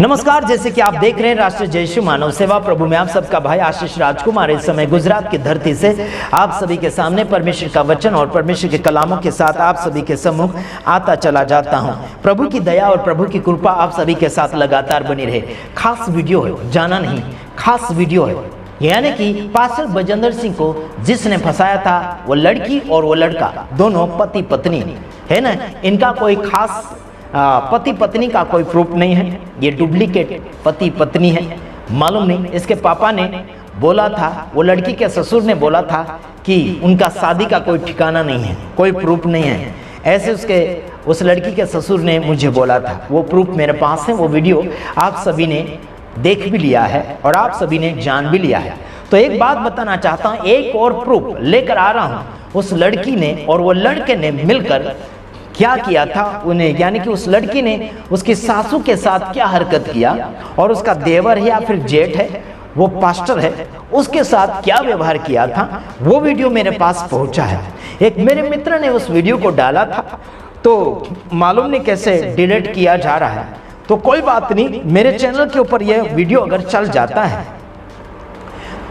नमस्कार, जैसे कि आप देख रहे हैं राष्ट्रीय जयश्री मानव सेवा प्रभु में आप सबका भाई आशीष राजकुमार इस समय गुजरात की धरती से आप सभी के सामने परमेश्वर का वचन और परमेश्वर के कलामों के साथ आप सभी के सम्मुख आता चला जाता हूं। प्रभु की दया और प्रभु की कृपा आप सभी के साथ लगातार बनी रहे। खास वीडियो है, जाना नहीं, खास वीडियो है, यानी कि पास्टर बजेंद्र सिंह को जिसने फंसाया था वो लड़की और वो लड़का दोनों पति पत्नी है ना। इनका कोई खास पति पत्नी का कोई प्रूफ नहीं है, ये डुप्लीकेट पति पत्नी है। मालूम नहीं, इसके पापा ने बोला था, वो लड़की के ससुर ने बोला था कि उनका शादी का कोई ठिकाना नहीं है, कोई प्रूफ नहीं है। ऐसे उस लड़की के ससुर ने मुझे बोला था। वो प्रूफ मेरे पास है, वो वीडियो आप सभी ने देख भी लिया है और आप सभी ने जान भी लिया है। तो एक बात बताना चाहता हूँ, एक और प्रूफ लेकर आ रहा हूँ। उस लड़की ने और वो लड़के ने मिलकर क्या किया था उन्हें, यानी कि उस लड़की ने उसकी सासू के साथ क्या हरकत किया और उसका देवर है या फिर जेठ है, वो पास्टर है, उसके साथ क्या व्यवहार किया था, वो वीडियो मेरे पास पहुंचा है। एक मेरे मित्र ने उस वीडियो को डाला था, तो मालूम नहीं कैसे डिलीट किया जा रहा है। तो कोई बात नहीं, मेरे चैनल के ऊपर यह वीडियो अगर चल जाता है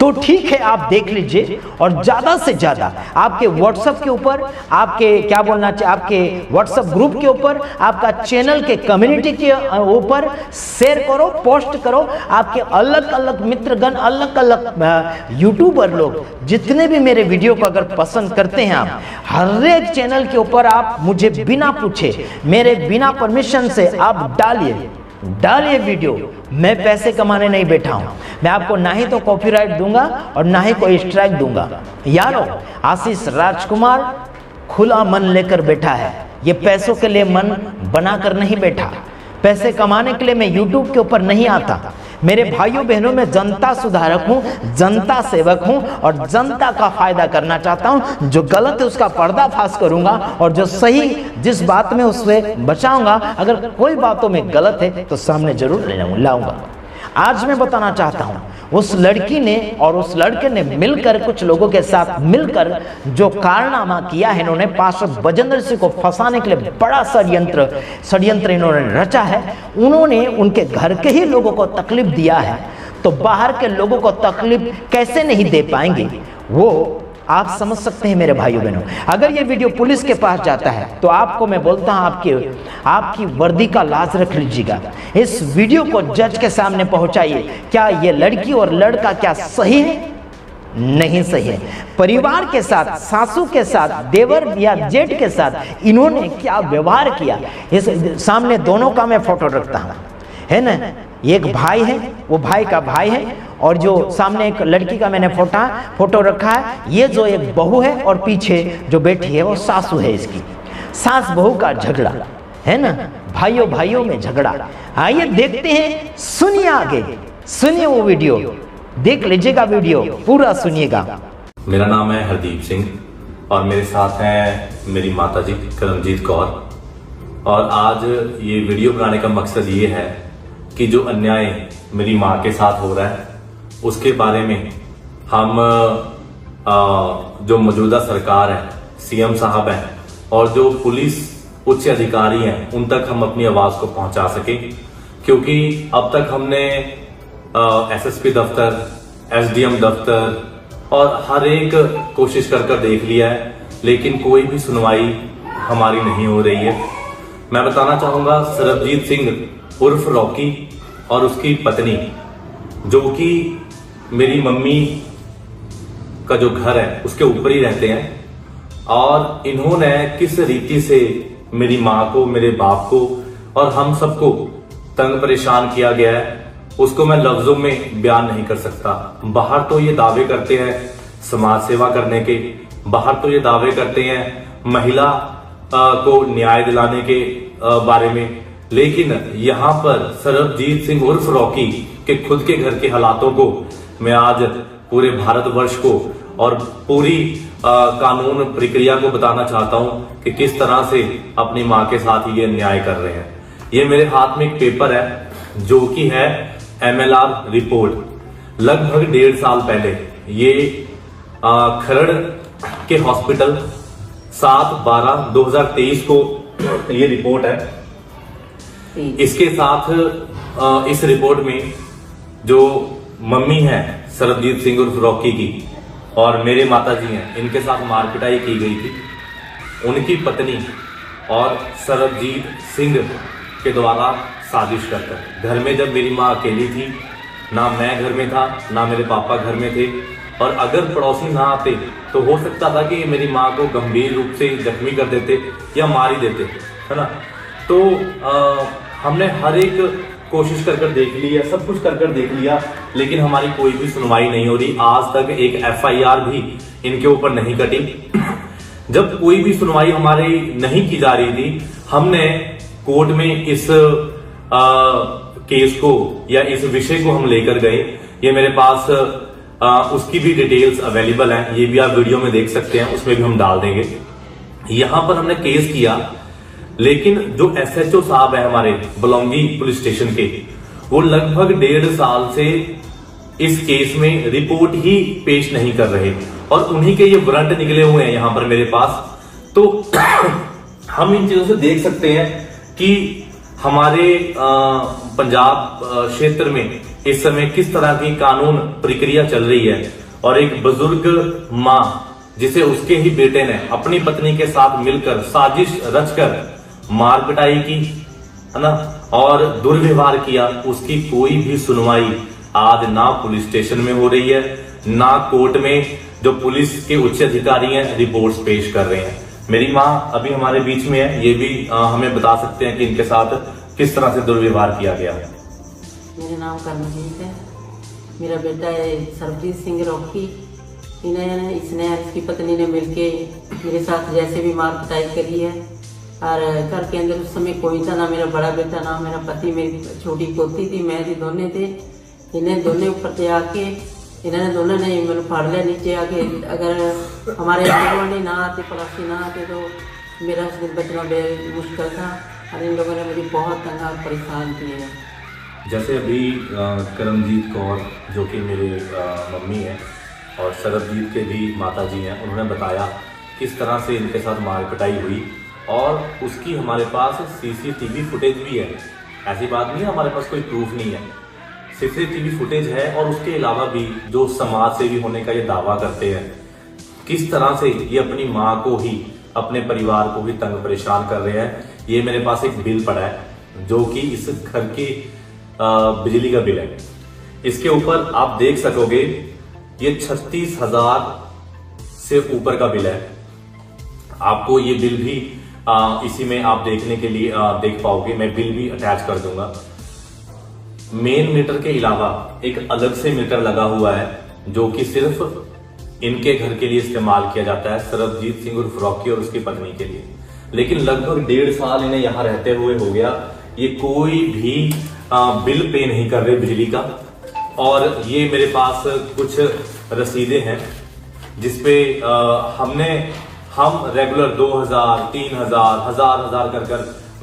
तो ठीक है, आप देख लीजिए और ज़्यादा से ज़्यादा आपके व्हाट्सएप के ऊपर, आपके क्या बोलना चाहिए, आपके व्हाट्सएप ग्रुप के ऊपर, आपका चैनल के कम्युनिटी के ऊपर शेयर करो, पोस्ट करो। आपके अलग अलग मित्रगण, अलग अलग यूट्यूबर लोग जितने भी मेरे वीडियो को अगर पसंद करते हैं, आप हर एक चैनल के ऊपर आप मुझे बिना पूछे, मेरे बिना परमिशन से आप डालिए वीडियो। मैं पैसे कमाने नहीं बैठा हूं, मैं आपको ना ही तो कॉपीराइट दूंगा और ना ही कोई स्ट्राइक दूंगा। यारो, आशीष राजकुमार खुला मन लेकर बैठा है, ये पैसों के लिए मन बनाकर नहीं बैठा। पैसे कमाने के लिए मैं YouTube के ऊपर नहीं आता। मेरे भाइयों बहनों में जनता सुधारक हूँ, जनता सेवक हूँ और जनता का फायदा करना चाहता हूँ। जो गलत है उसका पर्दाफाश करूंगा और जो सही जिस बात में उससे बचाऊंगा। अगर कोई बातों में गलत है तो सामने जरूर लाऊंगा। आज मैं बताना चाहता हूँ, उस लड़की ने और उस लड़के ने मिलकर, कुछ लोगों के साथ मिलकर जो कारनामा किया है, इन्होंने पास्टर बजेंद्र सिंह को फंसाने के लिए बड़ा षड्यंत्र इन्होंने रचा है। उन्होंने उनके घर के ही लोगों को तकलीफ दिया है, तो बाहर के लोगों को तकलीफ कैसे नहीं दे पाएंगे, वो आप समझ सकते हैं मेरे भाइयों बहनों। अगर ये वीडियो पुलिस के पास जाता है तो आपको मैं बोलता हूं, आपकी वर्दी का लाज रख लीजिएगा। इस वीडियो को जज के सामने पहुंचाइए। क्या ये लड़की और लड़का क्या सही है? नहीं सही है। परिवार के साथ, सासू के साथ, देवर या जेठ के साथ इन्होंने क्या व्यवहार किया, इस सामने दोनों का मैं फोटो रखता हूं, है ना। एक भाई है, वो भाई का भाई है, और जो सामने एक लड़की का मैंने फोटो रखा है। ये जो एक बहू है और पीछे जो बैठी है वो सासू है। इसकी सास बहू का झगड़ा है ना, भाइयों में झगड़ा। आइए देखते हैं, सुनिए, आगे सुनिए, वो वीडियो देख लीजिएगा, वीडियो पूरा सुनिएगा। मेरा नाम है हरदीप सिंह और मेरे साथ हैं मेरी माताजी करमजीत कौर। और आज ये वीडियो बनाने का मकसद ये है कि जो अन्याय मेरी माँ के साथ हो रहा है उसके बारे में हम जो मौजूदा सरकार है, सीएम साहब हैं और जो पुलिस उच्च अधिकारी हैं, उन तक हम अपनी आवाज को पहुंचा सके। क्योंकि अब तक हमने एसएसपी दफ्तर, एसडीएम दफ्तर और हर एक कोशिश कर देख लिया है, लेकिन कोई भी सुनवाई हमारी नहीं हो रही है। मैं बताना चाहूंगा, सरबजीत सिंह उर्फ रॉकी और उसकी पत्नी, जो कि मेरी मम्मी का जो घर है उसके ऊपर ही रहते हैं, और इन्होंने किस रीति से मेरी माँ को, मेरे बाप को और हम सबको तंग परेशान किया गया है, उसको मैं लफ्जों में बयान नहीं कर सकता। बाहर तो ये दावे करते हैं समाज सेवा करने के, बाहर तो ये दावे करते हैं महिला को न्याय दिलाने के बारे में, लेकिन यहाँ पर सरबजीत सिंह उर्फ रॉकी के खुद के घर के हालातों को मैं आज पूरे भारतवर्ष को और पूरी कानून प्रक्रिया को बताना चाहता हूँ कि किस तरह से अपनी माँ के साथ ये अन्याय कर रहे हैं। ये मेरे हाथ में एक पेपर है जो कि है MLR रिपोर्ट। लगभग 1.5 साल पहले ये खरड़ के हॉस्पिटल 7/12/2023 को ये रिपोर्ट है। इसके साथ इस रिपोर्ट में जो मम्मी है सरबजीत सिंह उर्फ रॉकी की और मेरे माताजी हैं, इनके साथ मारपिटाई की गई थी। उनकी पत्नी और सरबजीत सिंह के द्वारा साजिश कर घर में जब मेरी माँ अकेली थी, ना मैं घर में था ना मेरे पापा घर में थे, और अगर पड़ोसी ना आते तो हो सकता था कि मेरी माँ को गंभीर रूप से जख्मी कर देते या मार ही देते, है ना। तो हमने हर एक कोशिश कर देख लिया, सब कुछ कर देख लिया, लेकिन हमारी कोई भी सुनवाई नहीं हो रही। आज तक एक FIR भी इनके ऊपर नहीं कटी। जब कोई भी सुनवाई हमारी नहीं की जा रही थी, हमने कोर्ट में इस केस को या इस विषय को हम लेकर गए। ये मेरे पास उसकी भी डिटेल्स अवेलेबल हैं, ये भी आप वीडियो में देख सकते हैं, उसमें भी हम डाल देंगे। यहां पर हमने केस किया, लेकिन जो SHO साहब है हमारे बलौंगी पुलिस स्टेशन के, वो लगभग 1.5 साल से इस केस में रिपोर्ट ही पेश नहीं कर रहे, और उन्हीं के ये वारंट निकले हुए हैं यहां पर मेरे पास। तो हम इन चीजों से देख सकते हैं कि हमारे पंजाब क्षेत्र में इस समय किस तरह की कानून प्रक्रिया चल रही है, और एक बुजुर्ग माँ जिसे उसके ही बेटे ने अपनी पत्नी के साथ मिलकर साजिश रचकर मार पिटाई की, है ना, और दुर्व्यवहार किया, उसकी कोई भी सुनवाई आज ना पुलिस स्टेशन में हो रही है, ना कोर्ट में जो पुलिस के उच्च अधिकारी हैं रिपोर्ट्स पेश कर रहे हैं। मेरी माँ अभी हमारे बीच में है, ये भी हमें बता सकते हैं कि इनके साथ किस तरह से दुर्व्यवहार किया गया है। मेरा नाम करमजीत है, मेरा बेटा है सरबजीत सिंह रॉकी। इसने इसकी पत्नी ने मिलके मेरे साथ जैसे भी मार पिटाई करी है, और घर के अंदर उस समय कोई था, ना मेरा बड़ा बेटा ना मेरा पति, मेरी छोटी पोती थी, मैं थी, दोनों थे। इन्हें दोनों ऊपर से आके इन्होंने दोनों ने मैंने फाड़ लिया नीचे आके। अगर हमारे आने ना आते, पड़ोसी ना आते, तो मेरा उस दिन बचना बेहद मुश्किल था, और इन लोगों ने मुझे बहुत तंग और परेशान किए। जैसे अभी करमजीत कौर जो कि मेरे मम्मी हैं और सरबजीत के भी माताजी हैं, उन्होंने बताया किस तरह से इनके साथ मार पिटाई हुई, और उसकी हमारे पास CCTV फुटेज भी है। ऐसी बात नहीं है हमारे पास कोई प्रूफ नहीं है, CCTV फुटेज है। और उसके अलावा भी जो समाज सेवी होने का ये दावा करते हैं, किस तरह से ये अपनी माँ को ही, अपने परिवार को भी तंग परेशान कर रहे हैं। ये मेरे पास एक बिल पड़ा है जो कि इस घर की बिजली का बिल है। इसके ऊपर आप देख सकोगे ये 36,000 से ऊपर का बिल है। आपको ये बिल भी इसी में आप देखने के लिए देख पाओगे, मैं बिल भी अटैच कर दूंगा। मेन मीटर के अलावा एक अलग से मीटर लगा हुआ है जो कि सिर्फ इनके घर के लिए इस्तेमाल किया जाता है, सरबजीत सिंह उर्फ रॉकी और उसकी पत्नी के लिए। लेकिन लगभग 1.5 साल इन्हें यहाँ रहते हुए हो गया, ये कोई भी बिल पे नहीं कर रहे बिजली का। और ये मेरे पास कुछ रसीदें हैं जिसपे हम रेगुलर 2,000, 3,000, 1,000 कर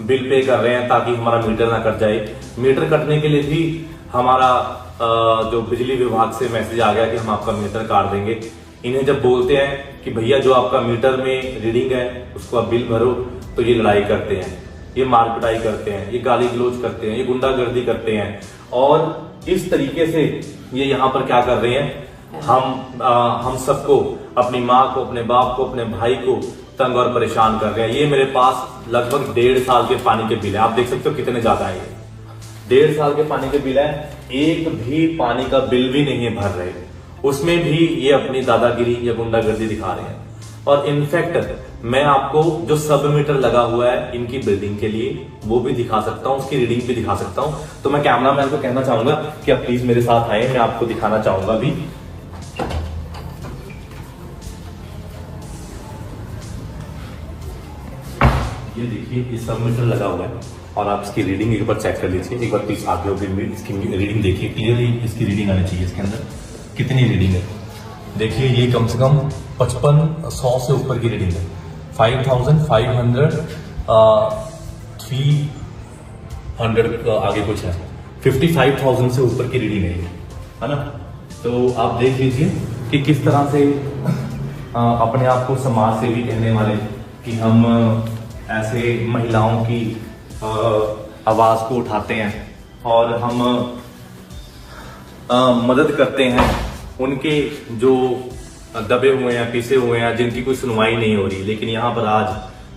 बिल पे कर रहे हैं ताकि हमारा मीटर ना कट जाए। मीटर कटने के लिए भी हमारा जो बिजली विभाग से मैसेज आ गया कि हम आपका मीटर काट देंगे। इन्हें जब बोलते हैं कि भैया जो आपका मीटर में रीडिंग है उसको आप बिल भरो, तो ये लड़ाई करते हैं, ये मार पिटाई करते हैं, ये गाली गलौज करते हैं, ये गुंडागर्दी करते हैं। और इस तरीके से ये यहाँ पर क्या कर रहे हैं, हम सबको, अपनी माँ को, अपने बाप को, अपने भाई को तंग और परेशान कर रहे हैं। ये मेरे पास लगभग 1.5 साल के पानी के बिल है, आप देख सकते हो कितने ज्यादा है। 1.5 साल के पानी के बिल है, एक भी पानी का बिल भी नहीं है भर रहे, उसमें भी ये अपनी दादागिरी या गुंडागर्दी दिखा रहे हैं। और इनफैक्ट मैं आपको जो सब मीटर लगा हुआ है इनकी बिल्डिंग के लिए वो भी दिखा सकता हूँ, उसकी रीडिंग भी दिखा सकता हूँ। तो मैं कैमरामैन को कहना चाहूंगा कि आप प्लीज मेरे साथ आए, मैं आपको दिखाना चाहूंगा भी। ये देखिए ये सब मीटर लगा हुआ है और आप इसकी रीडिंग एक बार चेक कर लीजिए, एक बार प्लीज आगे होकर इसकी रीडिंग देखिए, क्लियरली इसकी रीडिंग आनी चाहिए। इसके अंदर कितनी रीडिंग है देखिए, ये कम से कम 5500 से ऊपर की रीडिंग है, 5500 300 आगे कुछ है, 55,000 से ऊपर की रीडिंग है ना। तो आप देख लीजिए कि किस तरह से अपने आप को समाज सेवी कहने वाले कि हम ऐसे महिलाओं की आवाज को उठाते हैं और हम मदद करते हैं उनके जो दबे हुए हैं, पीसे हुए हैं, जिनकी कोई सुनवाई नहीं हो रही। लेकिन यहाँ पर आज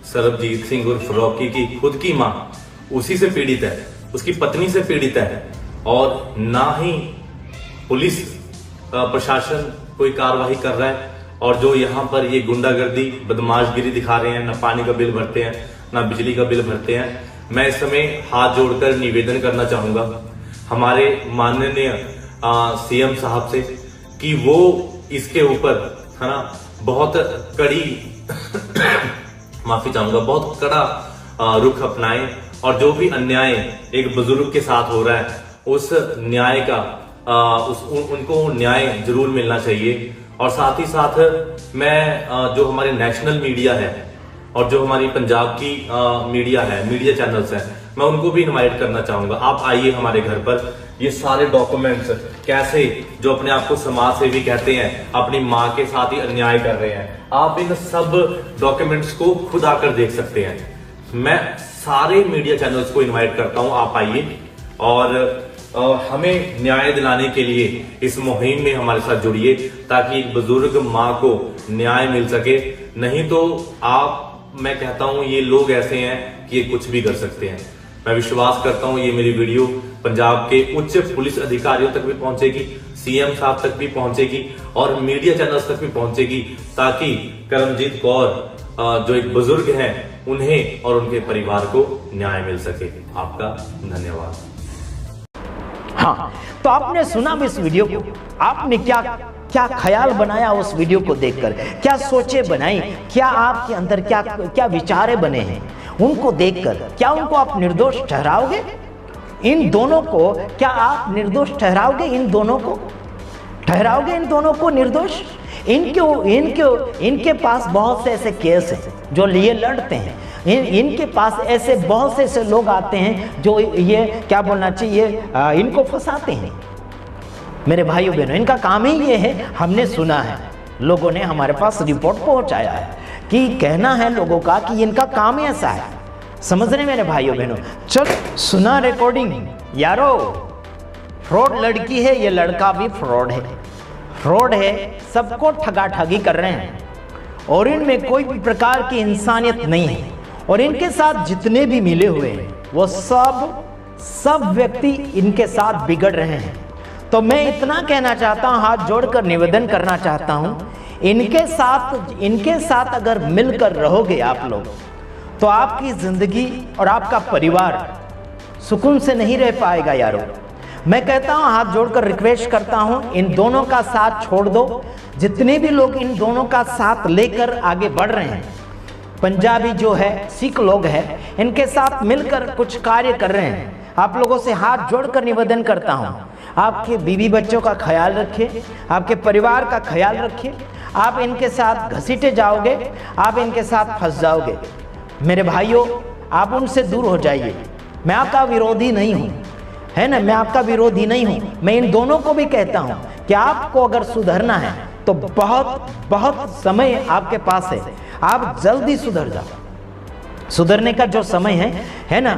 सरबजीत सिंह उर्फ रॉकी की खुद की माँ उसी से पीड़ित है, उसकी पत्नी से पीड़ित है, और ना ही पुलिस प्रशासन कोई कार्रवाई कर रहा है। और जो यहाँ पर ये गुंडागर्दी, बदमाशगिरी दिखा रहे हैं, ना पानी का बिल भरते हैं, ना बिजली का बिल भरते हैं। मैं इस समय हाथ जोड़कर निवेदन करना चाहूंगा हमारे माननीय सीएम साहब से कि वो इसके ऊपर, है ना, बहुत कड़ी माफी चाहूंगा, बहुत कड़ा रुख अपनाएं, और जो भी अन्याय एक बुजुर्ग के साथ हो रहा है उस न्याय का उनको न्याय जरूर मिलना चाहिए। और साथ ही साथ मैं जो हमारे नेशनल मीडिया है और जो हमारी पंजाब की मीडिया है, मीडिया चैनल्स हैं, मैं उनको भी इनवाइट करना चाहूंगा। आप आइए हमारे घर पर, ये सारे डॉक्यूमेंट्स कैसे जो अपने आप को समाज सेवी कहते हैं अपनी माँ के साथ ही अन्याय कर रहे हैं, आप इन सब डॉक्यूमेंट्स को खुद आकर देख सकते हैं। मैं सारे मीडिया चैनल्स को इनवाइट करता हूं, आप आइए और हमें न्याय दिलाने के लिए इस मुहिम में हमारे साथ जुड़िए, ताकि एक बुजुर्ग माँ को न्याय मिल सके। नहीं तो मैं कहता हूं ये लोग ऐसे हैं कि ये कुछ भी कर सकते हैं। मैं विश्वास करता हूं ये मेरी वीडियो पंजाब के उच्च पुलिस अधिकारियों तक भी पहुंचेगी, सीएम साहब तक भी पहुंचेगी और मीडिया चैनल्स तक भी पहुंचेगी, ताकि करमजीत कौर जो एक बुजुर्ग हैं उन्हें और उनके परिवार को न्याय मिल सके। आपका धन्यवाद। हाँ, तो आपने सुना इस वीडियो को, आपने क्या ख्याल बनाया उस वीडियो को देखकर, क्या सोचे बनाई, क्या आपके अंदर क्या विचारे बने हैं उनको देखकर? क्या उनको आप निर्दोष ठहराओगे? इन दोनों को क्या आप निर्दोष ठहराओगे? इन दोनों को ठहराओगे? इन दोनों को निर्दोष? इनके पास बहुत से ऐसे केस हैं जो लिए लड़ते हैं। इनके पास ऐसे बहुत से ऐसे लोग आते हैं जो ये क्या बोलना चाहिए, इनको फंसाते हैं। मेरे भाइयों बहनों, इनका काम ही ये है। हमने सुना है, लोगों ने हमारे पास रिपोर्ट पहुंचाया है कि कहना है लोगों का कि इनका काम ही ऐसा है। समझ रहे मेरे भाइयों बहनों? चलो सुना रिकॉर्डिंग यारो, फ्रॉड लड़की है, ये लड़का भी फ्रॉड है, सबको ठगा ठगी कर रहे हैं और इनमें कोई भी प्रकार की इंसानियत नहीं है। और इनके साथ जितने भी मिले हुए हैं वो सब व्यक्ति इनके साथ बिगड़ रहे हैं। तो मैं इतना कहना चाहता हूं, हाथ जोड़कर निवेदन करना चाहता हूं, इनके साथ अगर मिलकर रहोगे आप लोग तो आपकी जिंदगी और आपका परिवार सुकून से नहीं रह पाएगा यारो। मैं कहता हूं, हाथ जोड़कर रिक्वेस्ट करता हूं, इन दोनों का साथ छोड़ दो। जितने भी लोग इन दोनों का साथ लेकर आगे बढ़ रहे हैं, पंजाबी जो है, सिख लोग हैं, इनके साथ मिलकर कुछ कार्य कर रहे हैं, आप लोगों से हाथ जोड़कर निवेदन करता हूं, आपके बीवी बच्चों का ख्याल रखिए, आपके परिवार का ख्याल रखिए। आप इनके साथ घसीटे जाओगे, आप इनके साथ फंस जाओगे। मेरे भाइयों, आप उनसे दूर हो जाइए। मैं आपका विरोधी नहीं हूं, है ना, मैं आपका विरोधी नहीं हूं। मैं इन दोनों को भी कहता हूं कि आपको अगर सुधरना है तो बहुत समय आपके पास है, आप जल्दी सुधर जाओ। सुधरने का जो समय है ना,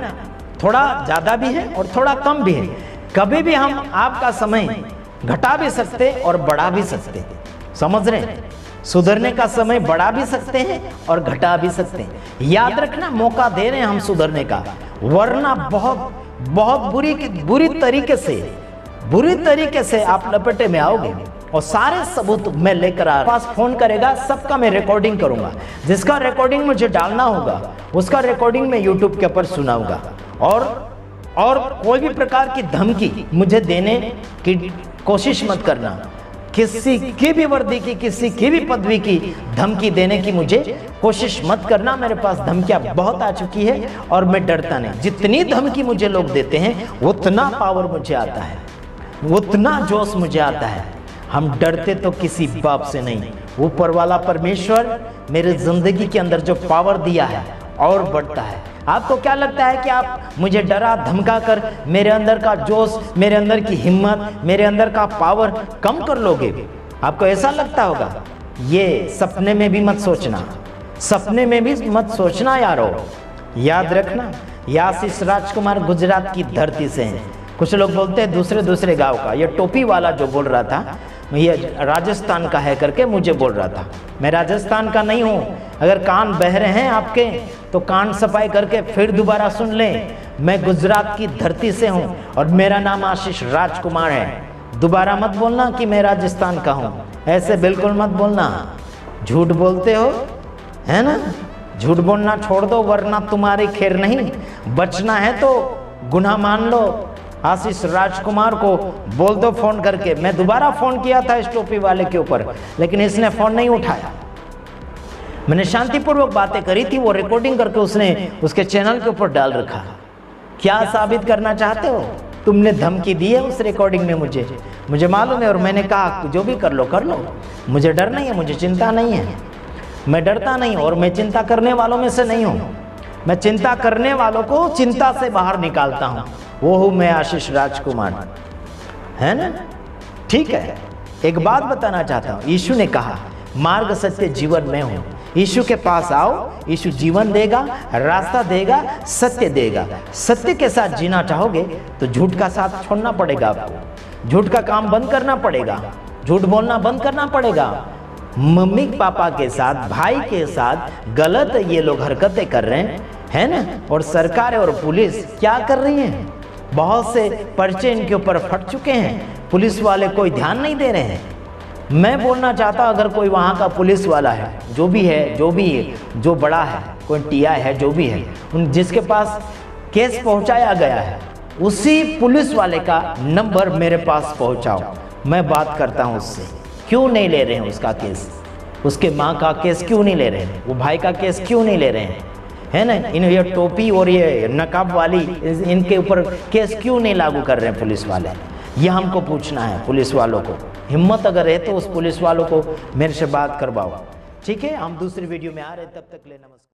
थोड़ा ज्यादा भी है और थोड़ा कम भी है। कभी भी हम आपका समय घटा भी सकते और बढ़ा भी सकते, समझ रहे हैं? सुधरने का समय बढ़ा भी सकते हैं और घटा भी सकते हैं। याद रखना, मौका दे रहे हैं हम सुधरने का, वरना बहुत बुरी तरीके से आप लपेटे में आओगे। और सारे सबूत मैं लेकर आ, पास फोन करेगा, सबका मैं रिकॉर्डिंग करूंगा। जिसका रिकॉर्डिंग मुझे डालना होगा उसका रिकॉर्डिंग मैं यूट्यूब के ऊपर सुनाऊंगा। और कोई भी प्रकार की धमकी मुझे देने की कोशिश मत करना। किसी की भी वर्दी की, किसी की भी पदवी की धमकी देने की मुझे कोशिश मत करना। मेरे पास धमकियां बहुत आ चुकी है और मैं डरता नहीं। जितनी धमकी मुझे लोग देते हैं उतना पावर मुझे आता है, उतना जोश मुझे आता है। हम डरते तो किसी बाप से नहीं, ऊपर वाला परमेश्वर मेरे जिंदगी के अंदर जो पावर दिया है और बढ़ता है। आपको क्या लगता है कि आप मुझे डरा धमका कर मेरे अंदर का जोश, मेरे अंदर की हिम्मत, मेरे अंदर का पावर कम कर लोगे? आपको ऐसा लगता होगा? ये सपने में भी मत सोचना, सपने में भी मत सोचना यारो। याद रखना, ये आशीष राजकुमार गुजरात की धरती से हैं। कुछ लोग बोलते हैं दूसरे दूसरे गांव का। ये टोपी वाला जो बोल रहा था ये राजस्थान का है करके मुझे बोल रहा था। मैं राजस्थान का नहीं हूँ। अगर कान बह रहे हैं आपके तो कान सफाई करके फिर दोबारा सुन लें। मैं गुजरात की धरती से हूँ और मेरा नाम आशीष राजकुमार है। दोबारा मत बोलना कि मैं राजस्थान का हूँ, ऐसे बिल्कुल मत बोलना। झूठ बोलते हो है ना, झूठ बोलना छोड़ दो वरना तुम्हारी खैर नहीं। बचना है तो गुनाह मान लो। आशीष राजकुमार को बोल दो फोन करके। मैं दोबारा फोन किया था इस टोपी वाले के ऊपर लेकिन इसने फोन नहीं उठाया। मैंने शांतिपूर्वक बातें करी थी, वो रिकॉर्डिंग करके उसने उसके चैनल के ऊपर डाल रखा। क्या साबित करना चाहते हो? तुमने धमकी दी है उस रिकॉर्डिंग में मुझे मालूम है। और मैंने कहा जो भी कर लो, मुझे डर नहीं है, मुझे चिंता नहीं है। मैं डरता नहीं और मैं चिंता करने वालों में से नहीं हूँ। मैं चिंता करने वालों को चिंता से बाहर निकालता हूँ। वो हूँ मैं आशीष राजकुमार, है ना। ठीक है, एक बात बताना चाहता हूँ। यीशु ने कहा मार्ग सत्य जीवन में हूँ। यीशु के पास आओ, यीशु जीवन देगा, रास्ता देगा, सत्य देगा। सत्य के साथ जीना चाहोगे तो झूठ का साथ छोड़ना पड़ेगा आपको। झूठ का काम बंद करना पड़ेगा, झूठ बोलना बंद करना पड़ेगा। मम्मी पापा के साथ, भाई के साथ गलत ये लोग हरकतें कर रहे हैं, है ना। और सरकार और पुलिस क्या कर रही है? बहुत से पर्चे इनके ऊपर फट चुके हैं। पुलिस वाले कोई ध्यान नहीं दे रहे हैं। मैं बोलना चाहता अगर कोई वहाँ का पुलिस वाला है, जो भी है, जो बड़ा है, कोई टीआई है, जो भी है, उन जिसके पास केस पहुँचाया गया है उसी पुलिस वाले का नंबर मेरे पास पहुँचाओ। मैं बात करता हूँ उससे। क्यों नहीं ले रहे हैं उसका केस? उसके माँ का केस क्यों नहीं ले रहे हैं? वो भाई का केस क्यों नहीं ले रहे हैं, है ना। ये टोपी और ये नकाब वाली इनके ऊपर केस क्यों नहीं लागू कर रहे हैं पुलिस वाले? ये हमको पूछना है पुलिस वालों को। हिम्मत अगर है तो उस पुलिस वालों को मेरे से बात करवाओ। ठीक है, हम दूसरी वीडियो में आ रहे हैं, तब तक ले नमस्कार।